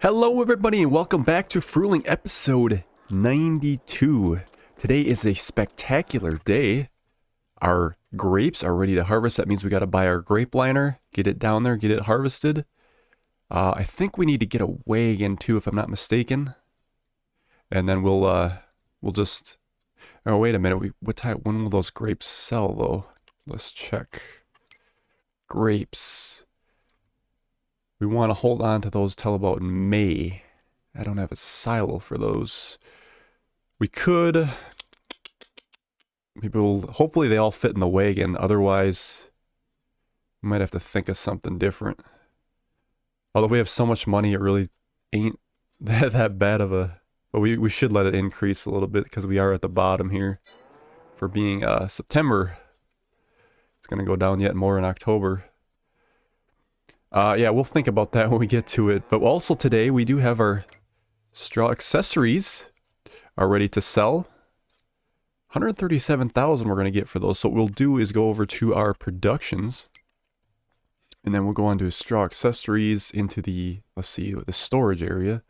Hello everybody and welcome back to Frühling episode 92. Today is a spectacular day. Our grapes are ready to harvest. That means we got to buy our Grapeliner, get it down there, get it harvested. I think we need to get a wagon too, if I'm not mistaken. And then we'll just... Oh, wait a minute. When will those grapes sell though? Let's check. Grapes. We want to hold on to those till about May. I don't have a silo for those. We could... Hopefully they all fit in the wagon. Otherwise, we might have to think of something different. Although we have so much money, it really ain't that bad of a... But we should let it increase a little bit because we are at the bottom here. For being September. It's going to go down yet more in October. Yeah, we'll think about that when we get to it. But also today, we do have our straw accessories are ready to sell. 137,000 we're going to get for those. So what we'll do is go over to our productions. And then we'll go on to straw accessories into the, let's see, the storage area.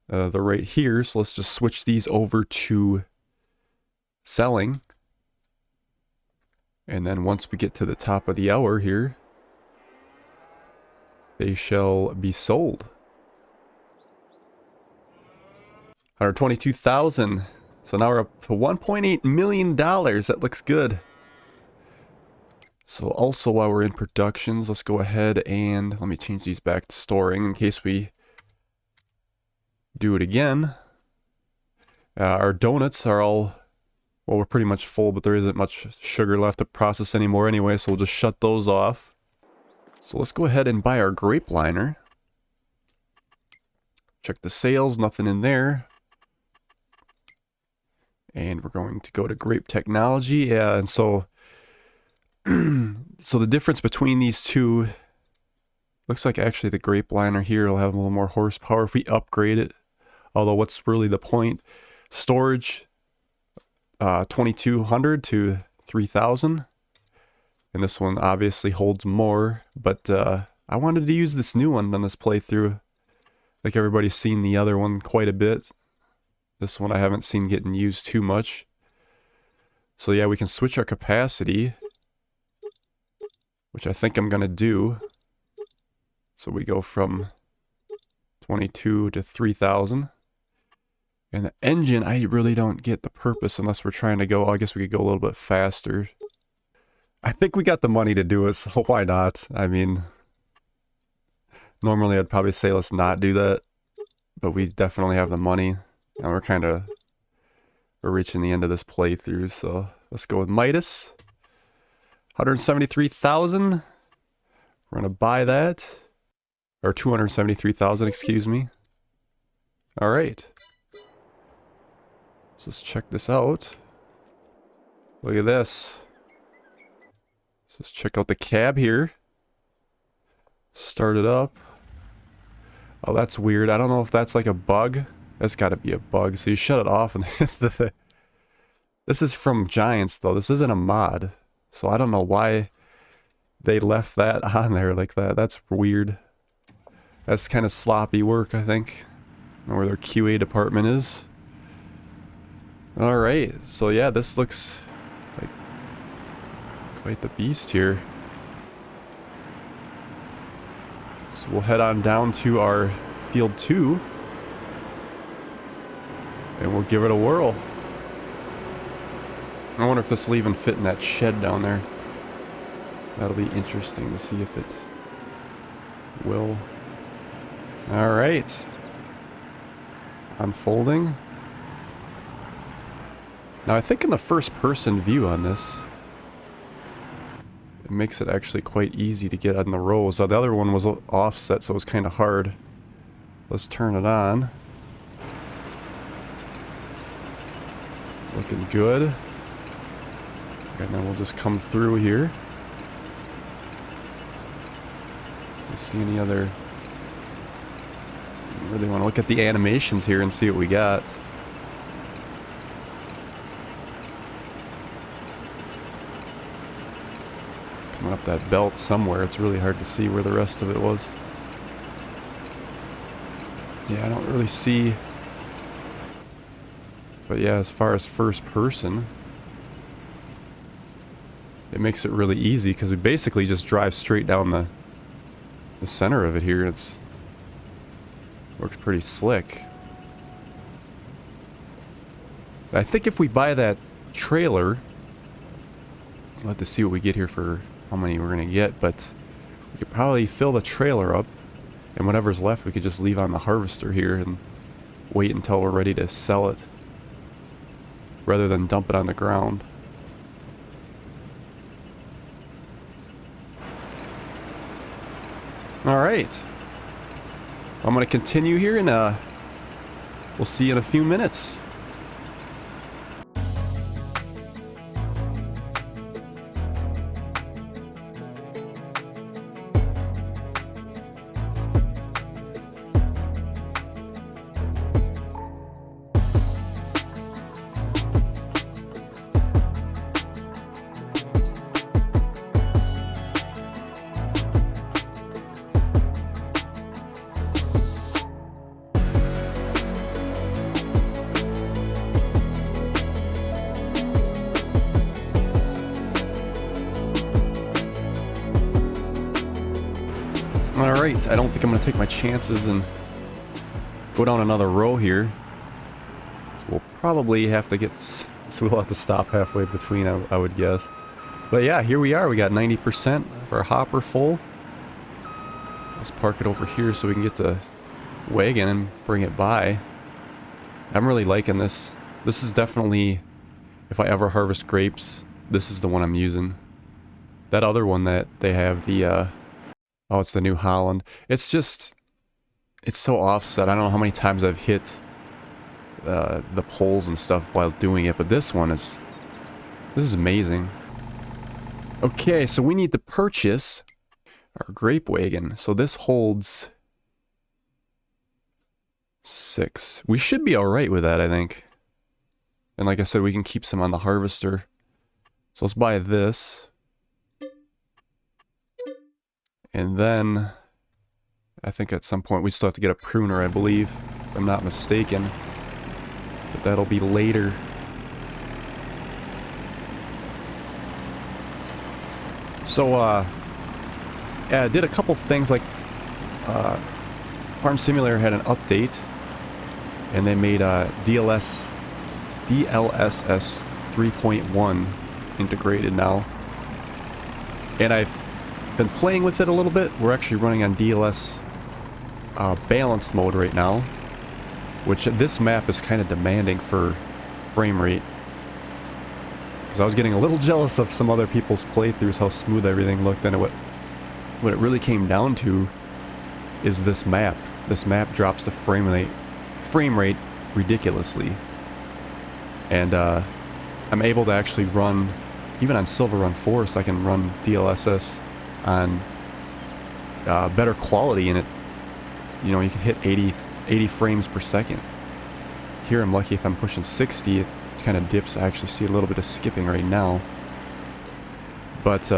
They're right here. So let's just switch these over to selling. And then once we get to the top of the hour here, they shall be sold. 122,000. So now we're up to $1.8 million. That looks good. So also while we're in productions, let's go ahead and let me change these back to storing in case we do it again. Our donuts are all, well, we're pretty much full, but there isn't much sugar left to process anymore anyway, so we'll just shut those off. So let's go ahead and buy our Grapeliner. Check the sales, nothing in there. And we're going to go to Grape Technology. Yeah, and so the difference between these two, looks like actually the Grapeliner here will have a little more horsepower if we upgrade it. Although what's really the point? Storage, 2,200 to 3,000. And this one obviously holds more, but I wanted to use this new one on this playthrough. Like everybody's seen the other one quite a bit. This one I haven't seen getting used too much. So yeah, we can switch our capacity, which I think I'm going to do. So we go from 22 to 3,000. And the engine, I really don't get the purpose unless we're trying to go, I guess we could go a little bit faster. I think we got the money to do it, so why not? I mean, normally I'd probably say let's not do that, but we definitely have the money, and we're reaching the end of this playthrough, so let's go with Midas. 173,000. We're gonna buy that, or 273,000, excuse me. All right. So let's check this out. Look at this. So let's check out the cab here. Start it up. Oh, that's weird. I don't know if that's like a bug. That's got to be a bug. So you shut it off and this is from Giants though. This isn't a mod. So I don't know why they left that on there like that. That's weird. That's kind of sloppy work, I think. I don't know where their QA department is. Alright, so yeah, this looks like quite the beast here. So we'll head on down to our field 2. And we'll give it a whirl. I wonder if this will even fit in that shed down there. That'll be interesting to see if it will. Alright. Unfolding. Now I think in the first person view on this, it makes it actually quite easy to get on the rows. The other one was offset, so it was kind of hard. Let's turn it on. Looking good. And then we'll just come through here. Let's see any other... I really want to look at the animations here and see what we got. Coming up that belt somewhere, it's really hard to see where the rest of it was. Yeah, I don't really see. But yeah, as far as first person, it makes it really easy because we basically just drive straight down the center of it here. It's works pretty slick. I think if we buy that trailer, we'll have to see what we get here for how many we're gonna get, but we could probably fill the trailer up, and whatever's left we could just leave on the harvester here and wait until we're ready to sell it, rather than dump it on the ground. Alright. I'm gonna continue here and we'll see you in a few minutes. Alright, I don't think I'm going to take my chances and go down another row here. So we'll probably have to get... So we'll have to stop halfway between, I would guess. But yeah, here we are. We got 90% of our hopper full. Let's park it over here so we can get the wagon and bring it by. I'm really liking this. This is definitely... If I ever harvest grapes, this is the one I'm using. That other one that they have, the... Oh, it's the New Holland. It's just... It's so offset. I don't know how many times I've hit the poles and stuff while doing it, but this one is... This is amazing. Okay, so we need to purchase our grape wagon. So this holds 6. We should be alright with that, I think. And like I said, we can keep some on the harvester. So let's buy this. And then, I think at some point we still have to get a pruner, I believe, if I'm not mistaken. But that'll be later. So, yeah, I did a couple things like, Farm Simulator had an update, and they made DLSS 3.1 integrated now. And I've been playing with it a little bit. We're actually running on DLS balanced mode right now, which this map is kind of demanding for frame rate. Because I was getting a little jealous of some other people's playthroughs, how smooth everything looked, and what it really came down to is this map. This map drops the frame rate ridiculously. And I'm able to actually run, even on Silver Run 4, so I can run DLSS on better quality in it. You know, you can hit 80 frames per second. Here I'm lucky if I'm pushing 60, it kind of dips. I actually see a little bit of skipping right now. But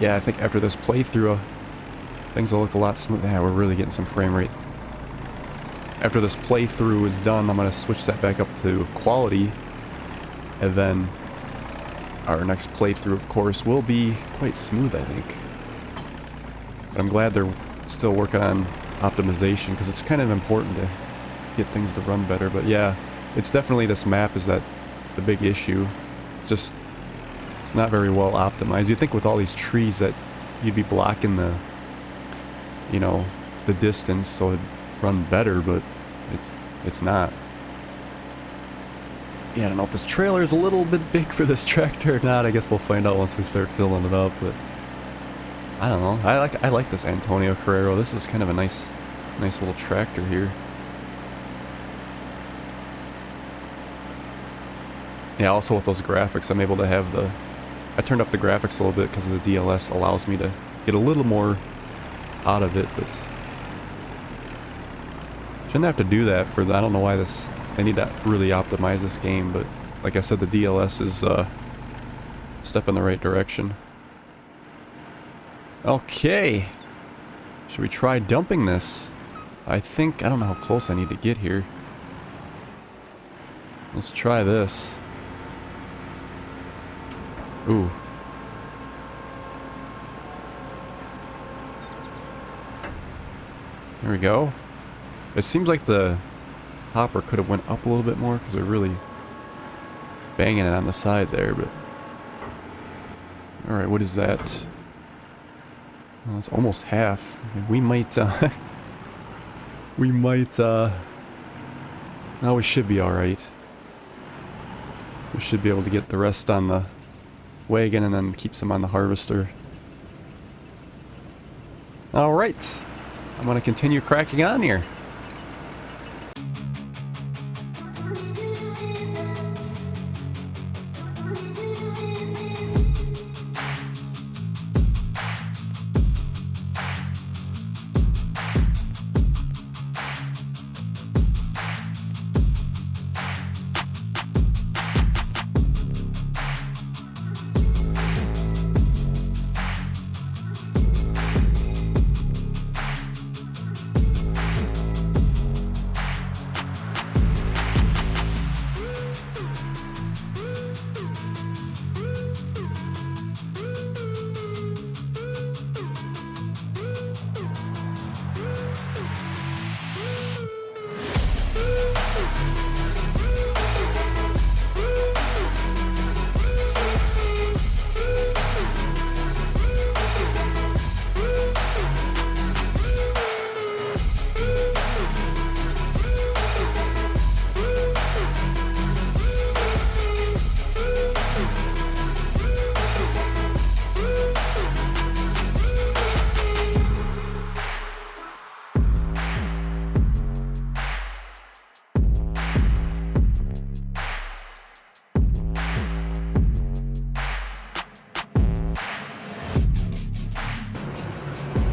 yeah, I think after this playthrough, things will look a lot smoother. Yeah, we're really getting some frame rate. After this playthrough is done, I'm going to switch that back up to quality, and then our next playthrough, of course, will be quite smooth, I think. But I'm glad they're still working on optimization, because it's kind of important to get things to run better. But yeah, it's definitely, this map is the big issue. It's not very well optimized. You'd think with all these trees that you'd be blocking the, you know, the distance so it'd run better, but it's not. Yeah, I don't know if this trailer is a little bit big for this tractor or not. I guess we'll find out once we start filling it up, but I don't know. I like this Antonio Carrero. This is kind of a nice little tractor here. Yeah, also with those graphics, I'm able to have I turned up the graphics a little bit because the DLS allows me to get a little more out of it, but shouldn't have to do that for I don't know why I need to really optimize this game, but like I said, the DLS is a step in the right direction. Okay. Should we try dumping this? I don't know how close I need to get here. Let's try this. Ooh. There we go. It seems like the hopper could have went up a little bit more because they're really banging it on the side there, but... Alright, what is that? Well, it's almost half. I mean, we might, no, we should be alright. We should be able to get the rest on the wagon and then keep some on the harvester. Alright. I'm gonna continue cracking on here.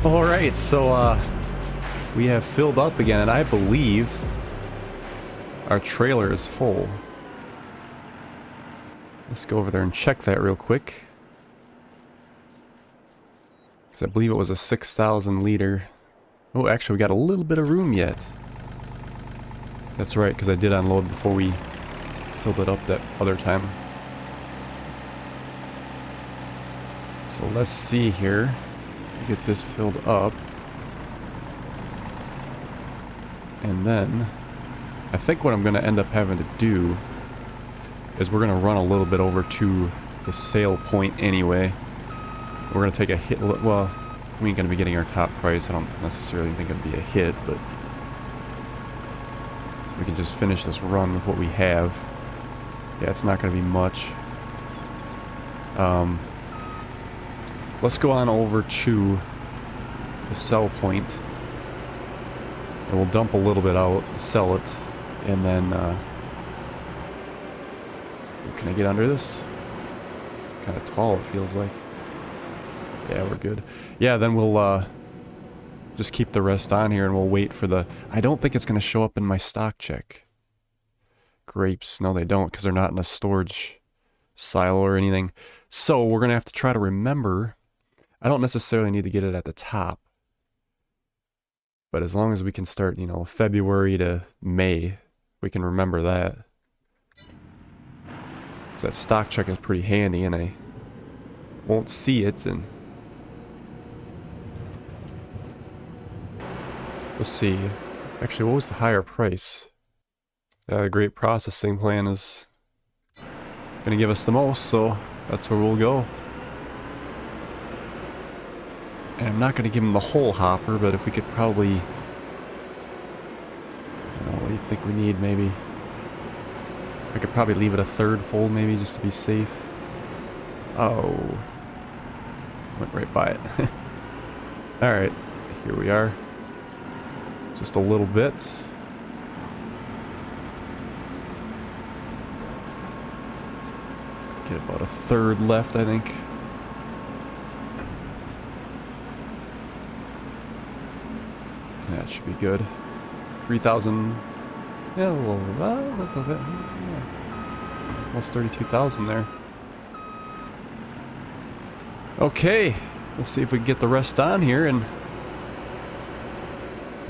Alright, so we have filled up again, and I believe our trailer is full. Let's go over there and check that real quick. Because I believe it was a 6,000 liter. Oh, actually we got a little bit of room yet. That's right, because I did unload before we filled it up that other time. So let's see here. Get this filled up. And then I think what I'm going to end up having to do is we're going to run a little bit over to the sale point anyway. We're going to take a hit. Well, we ain't going to be getting our top price. I don't necessarily think it'll be a hit, but so we can just finish this run with what we have. Yeah, it's not going to be much. Let's go on over to the sell point, and we'll dump a little bit out, sell it, and then, can I get under this? Kind of tall, it feels like. Yeah, we're good. Yeah, then we'll, just keep the rest on here, and we'll wait for the... I don't think it's going to show up in my stock check. Grapes. No, they don't, because they're not in a storage silo or anything. So, we're going to have to try to remember... I don't necessarily need to get it at the top. But as long as we can start, you know, February to May, we can remember that. So that stock check is pretty handy, and I won't see it, and... Let's see. Actually, what was the higher price? Grape processing plant is gonna give us the most, so that's where we'll go. And I'm not going to give him the whole hopper, but if we could probably... I don't know, what do you think we need, maybe? I could probably leave it a third full, maybe, just to be safe. Oh. Went right by it. Alright, here we are. Just a little bit. Get about a third left, I think. That should be good. 3,000. Yeah, a little over. Almost 32,000 there. Okay, let's see if we can get the rest on here, and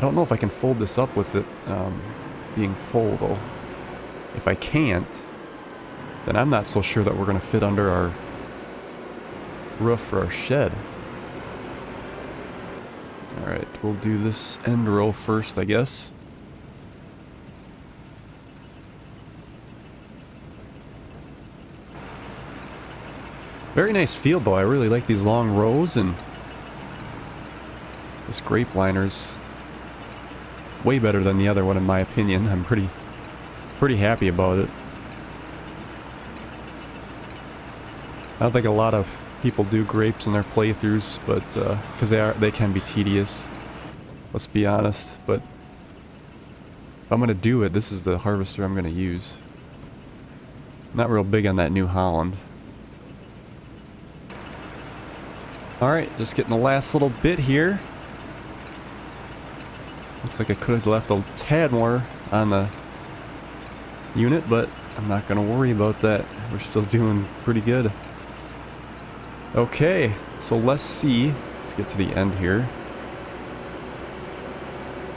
I don't know if I can fold this up with it being full, though. If I can't, then I'm not so sure that we're going to fit under our roof for our shed. Alright, we'll do this end row first, I guess. Very nice field, though. I really like these long rows, and this Grapeliner's way better than the other one, in my opinion. I'm pretty happy about it. I don't think a lot of people do grapes in their playthroughs, but because they can be tedious. Let's be honest. But if I'm gonna do it, this is the harvester I'm gonna use. Not real big on that New Holland. Alright, just getting the last little bit here. Looks like I could have left a tad more on the unit, but I'm not gonna worry about that. We're still doing pretty good. Okay, so let's see. Let's get to the end here.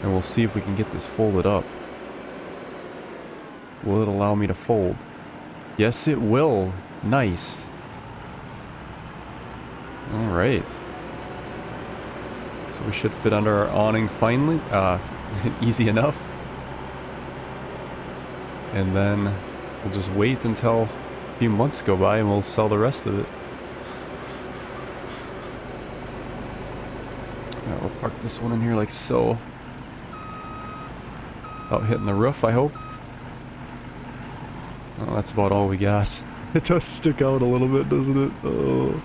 And we'll see if we can get this folded up. Will it allow me to fold? Yes, it will. Nice. Alright. So we should fit under our awning finally. Easy enough. And then we'll just wait until a few months go by and we'll sell the rest of it. Alright, we'll park this one in here like so. Without hitting the roof, I hope. Oh, that's about all we got. It does stick out a little bit, doesn't it? Oh.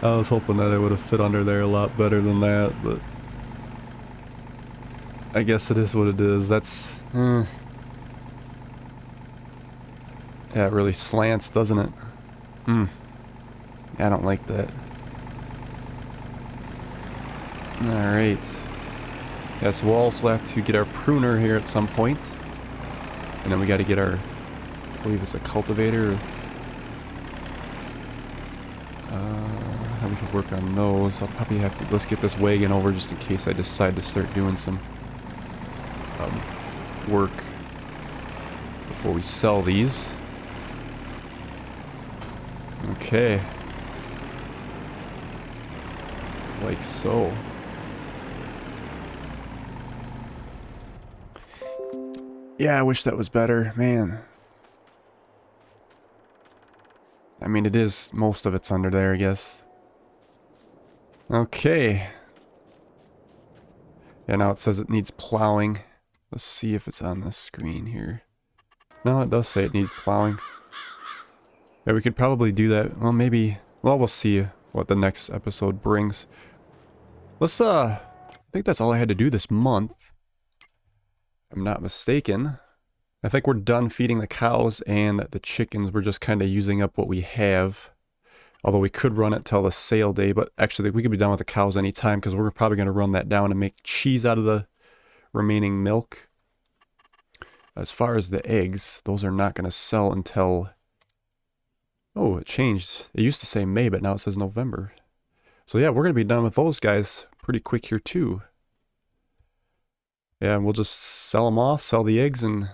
I was hoping that it would have fit under there a lot better than that, but I guess it is what it is. That's... Yeah, it really slants, doesn't it? Yeah, I don't like that. Alright. Yeah, so we'll also have to get our pruner here at some point. And then we gotta get our... I believe it's a cultivator. We could work on those. I'll probably have to... Let's get this wagon over just in case I decide to start doing some work before we sell these. Okay. Like so. Yeah, I wish that was better. Man. I mean, it is... Most of it's under there, I guess. Okay. Yeah, now it says it needs plowing. Let's see if it's on the screen here. No, it does say it needs plowing. Yeah, we could probably do that. Well, maybe... Well, we'll see what the next episode brings. Let's, I think that's all I had to do this month. If I'm not mistaken. I think we're done feeding the cows and the chickens. We're just kind of using up what we have. Although we could run it till the sale day, but actually we could be done with the cows anytime because we're probably going to run that down and make cheese out of the remaining milk. As far as the eggs, those are not going to sell until... Oh, it changed. It used to say May, but now it says November. So yeah, we're going to be done with those guys pretty quick here too. Yeah, and we'll just sell them off, sell the eggs, and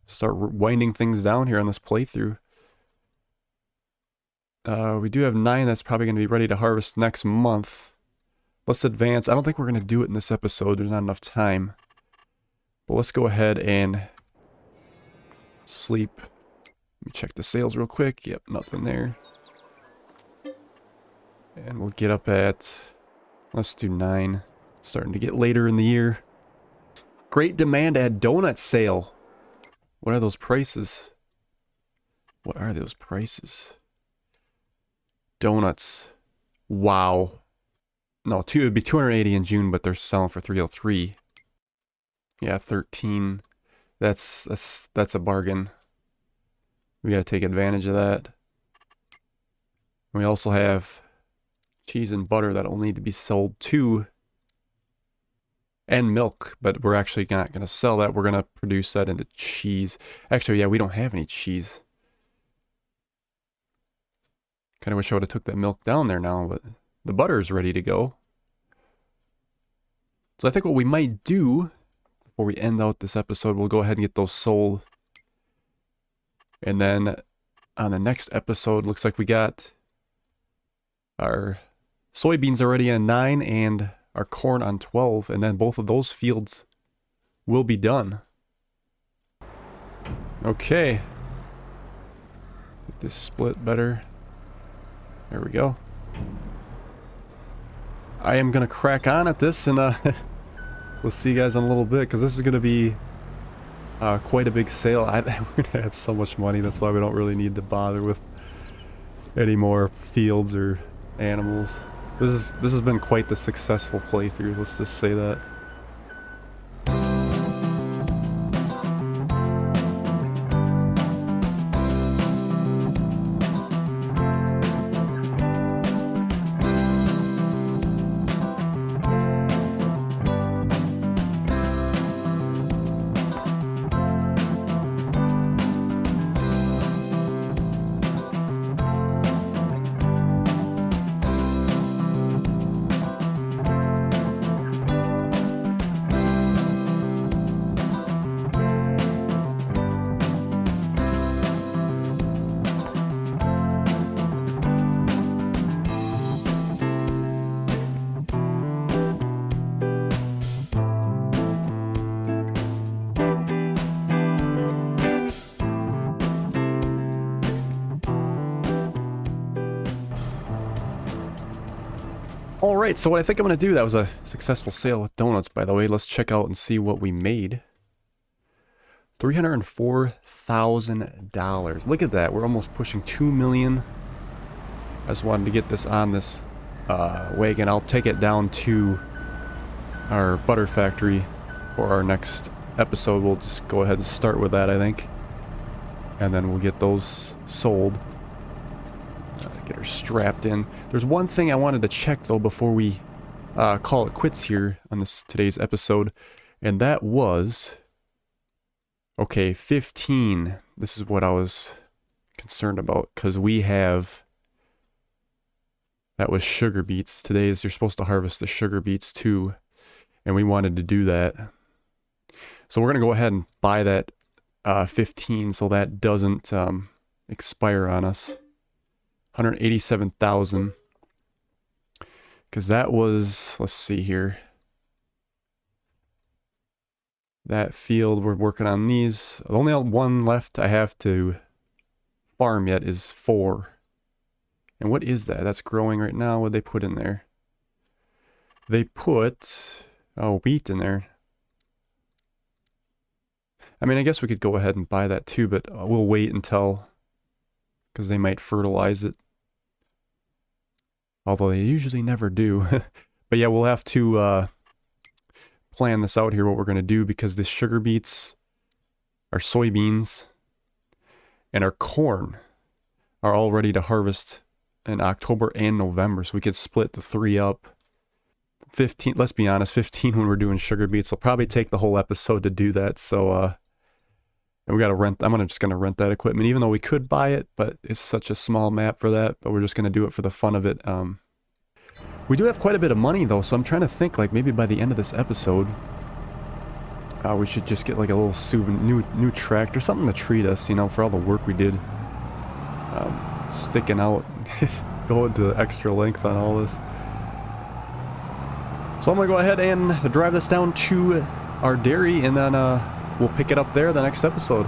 start winding things down here on this playthrough. We do have 9 that's probably going to be ready to harvest next month. Let's advance. I don't think we're going to do it in this episode. There's not enough time. But let's go ahead and sleep. Let me check the sales real quick. Yep, nothing there. And we'll get up at... Let's do 9. Starting to get later in the year. Great demand at donut sale. What are those prices? What are those prices? Donuts. Wow. No, it would be 280 in June, but they're selling for 303. Yeah, 13. That's a bargain. We gotta take advantage of that. We also have cheese and butter that'll need to be sold too. And milk, but we're actually not gonna sell that. We're gonna produce that into cheese. Actually, yeah, we don't have any cheese. Kind of wish I would have took that milk down there now, but the butter is ready to go. So I think what we might do before we end out this episode, we'll go ahead and get those sold. And then on the next episode, looks like we got our soybeans already on 9 and our corn on 12. And then both of those fields will be done. Okay. Get this split better. There we go. I am going to crack on at this, and we'll see you guys in a little bit, because this is going to be quite a big sale. We're going to have so much money, that's why we don't really need to bother with any more fields or animals. This has been quite the successful playthrough, let's just say that. Alright, so what I think I'm going to do, that was a successful sale with donuts, by the way. Let's check out and see what we made. $304,000. Look at that, we're almost pushing $2 million. I just wanted to get this on this wagon. I'll take it down to our butter factory for our next episode. We'll just go ahead and start with that, I think. And then we'll get those sold. Get her strapped in. There's one thing I wanted to check though before we call it quits here on today's episode, and that was, okay, 15. This is what I was concerned about, because we have, that was sugar beets. Today is, you're supposed to harvest the sugar beets too, and we wanted to do that. So we're gonna go ahead and buy that 15 so that doesn't expire on us. 187,000, because that was, let's see here, that field we're working on these. The only one left I have to farm yet is 4. And what is that? That's growing right now. What did they put in there? They put, oh, wheat in there. I mean, I guess we could go ahead and buy that too, but we'll wait until, because they might fertilize it. Although they usually never do. But yeah, we'll have to plan this out here, what we're going to do, because the sugar beets, our soybeans, and our corn are all ready to harvest in October and November. So we could split the 3 up. 15, let's be honest, 15 when we're doing sugar beets. It'll probably take the whole episode to do that. So, and we got to rent, just going to rent that equipment, even though we could buy it, but it's such a small map for that, but we're just going to do it for the fun of it. We do have quite a bit of money though, so I'm trying to think, like, maybe by the end of this episode, we should just get like a little souvenir, new tractor, something to treat us, you know, for all the work we did. Sticking out, going to extra length on all this. So I'm going to go ahead and drive this down to our dairy, and then we'll pick it up there the next episode.